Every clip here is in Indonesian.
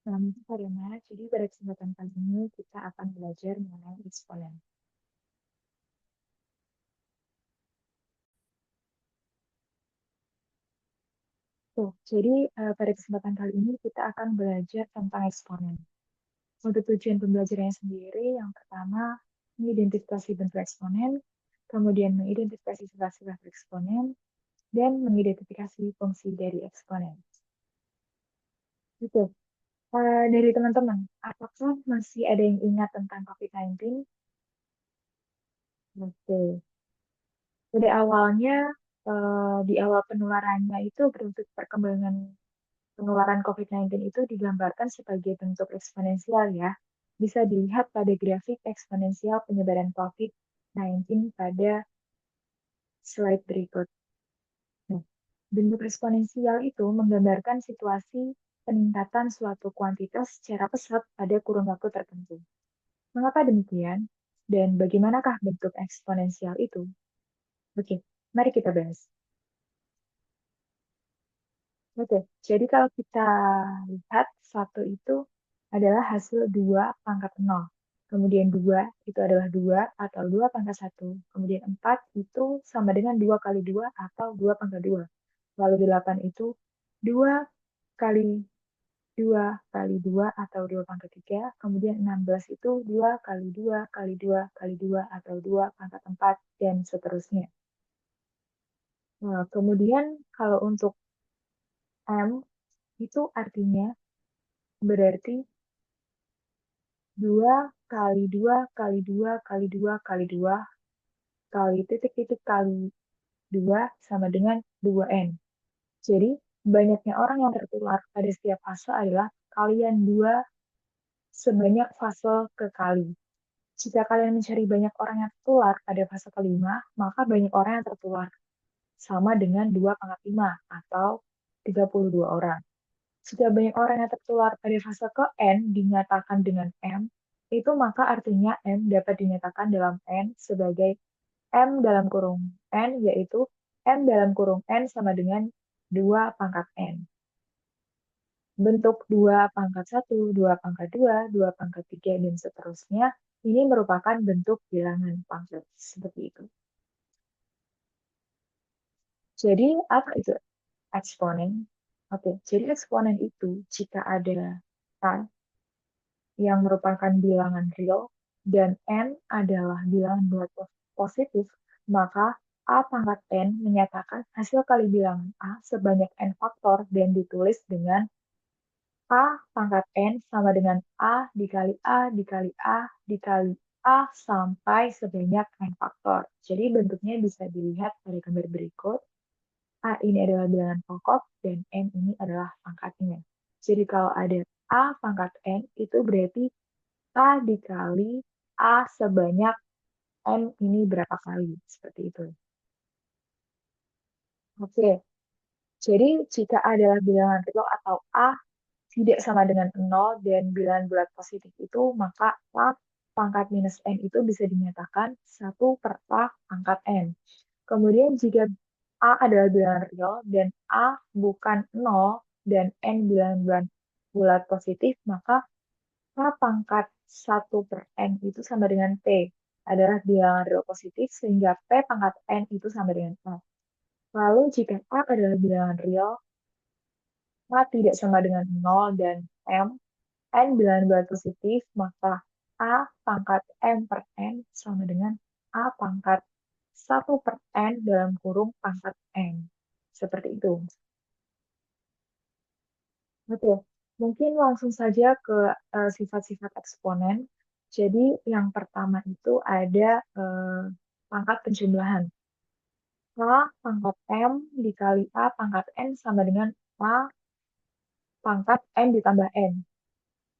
Selamat sore, Mas. Jadi pada kesempatan kali ini kita akan belajar mengenai eksponen. Jadi pada kesempatan kali ini kita akan belajar tentang eksponen. Untuk tujuan pembelajarannya sendiri, yang pertama mengidentifikasi bentuk eksponen, kemudian mengidentifikasi sifat-sifat eksponen, dan mengidentifikasi fungsi dari eksponen. Itu. Dari teman-teman, apakah masih ada yang ingat tentang COVID-19? Oke. Pada awalnya, di awal penularannya itu bentuk perkembangan penularan COVID-19 itu digambarkan sebagai bentuk eksponensial ya. Bisa dilihat pada grafik eksponensial penyebaran COVID-19 pada slide berikut. Nah, bentuk eksponensial itu menggambarkan situasi peningkatan suatu kuantitas secara pesat pada kurun waktu tertentu. Mengapa demikian? Dan bagaimanakah bentuk eksponensial itu? Oke, mari kita bahas. Oke, jadi kalau kita lihat satu itu adalah hasil 2 pangkat 0. Kemudian 2 itu adalah 2 atau 2 pangkat 1. Kemudian 4 itu sama dengan 2 kali 2 atau 2 pangkat 2. Lalu 8 itu 2 kali 2 kali 2 atau 2 pangkat 3. Kemudian 16 itu 2 kali 2 kali 2 kali 2 atau 2 pangkat 4 dan seterusnya. Nah, kemudian kalau untuk M itu artinya berarti 2 kali 2 kali 2 kali 2 kali 2 kali titik-titik kali 2 sama dengan 2N. Jadi, banyaknya orang yang tertular pada setiap fase adalah kalian 2 sebanyak fase kekali. Jika kalian mencari banyak orang yang tertular pada fase kelima, maka banyak orang yang tertular. Sama dengan 2 pangkat 5 atau 32 orang. Jika banyak orang yang tertular pada fase ke N dinyatakan dengan M, itu maka artinya M dapat dinyatakan dalam N sebagai M dalam kurung N, yaitu M dalam kurung N sama dengan 2 pangkat N. Bentuk 2 pangkat 1, 2 pangkat 2, 2 pangkat 3, dan seterusnya, ini merupakan bentuk bilangan pangkat. Seperti itu. Jadi, apa itu eksponen? Oke, jadi eksponen itu jika ada A yang merupakan bilangan real dan N adalah bilangan bulat positif, maka A pangkat N menyatakan hasil kali bilangan A sebanyak N faktor dan ditulis dengan A pangkat N sama dengan A dikali A dikali A dikali A sampai sebanyak N faktor. Jadi bentuknya bisa dilihat pada gambar berikut. A ini adalah bilangan pokok dan N ini adalah pangkatnya. Jadi kalau ada A pangkat N itu berarti A dikali A sebanyak N ini berapa kali. Seperti itu. Oke, jadi jika adalah bilangan real atau A tidak sama dengan 0 dan bilangan bulat positif itu, maka A pangkat minus N itu bisa dinyatakan 1 per A pangkat N. Kemudian jika A adalah bilangan real dan A bukan 0 dan N bilangan bulat positif, maka A pangkat 1 per N itu sama dengan P adalah bilangan real positif, sehingga P pangkat N itu sama dengan A. Lalu jika A adalah bilangan real, A tidak sama dengan 0 dan N bilangan bulat positif, maka A pangkat M per N sama dengan A pangkat 1 per N dalam kurung pangkat N. Seperti itu. Oke, mungkin langsung saja ke sifat-sifat eksponen. Jadi yang pertama itu ada pangkat penjumlahan. A pangkat M dikali A pangkat N sama dengan A pangkat N ditambah N.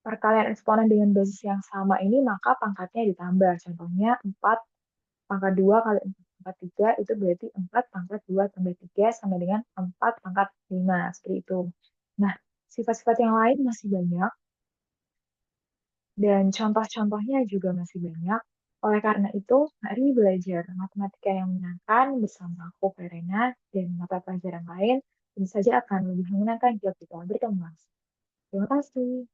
Perkalian eksponen dengan basis yang sama ini, maka pangkatnya ditambah. Contohnya 4 pangkat 2 kali 4 pangkat 3, itu berarti 4 pangkat 2 tambah 3 sama dengan 4 pangkat 5. Seperti itu. Nah, sifat-sifat yang lain masih banyak. Dan contoh-contohnya juga masih banyak. Oleh karena itu, mari belajar matematika yang menyenangkan bersama aku, Verena, dan mata pelajaran lain tentu saja akan lebih menyenangkan jika kita bertemu. Terima kasih.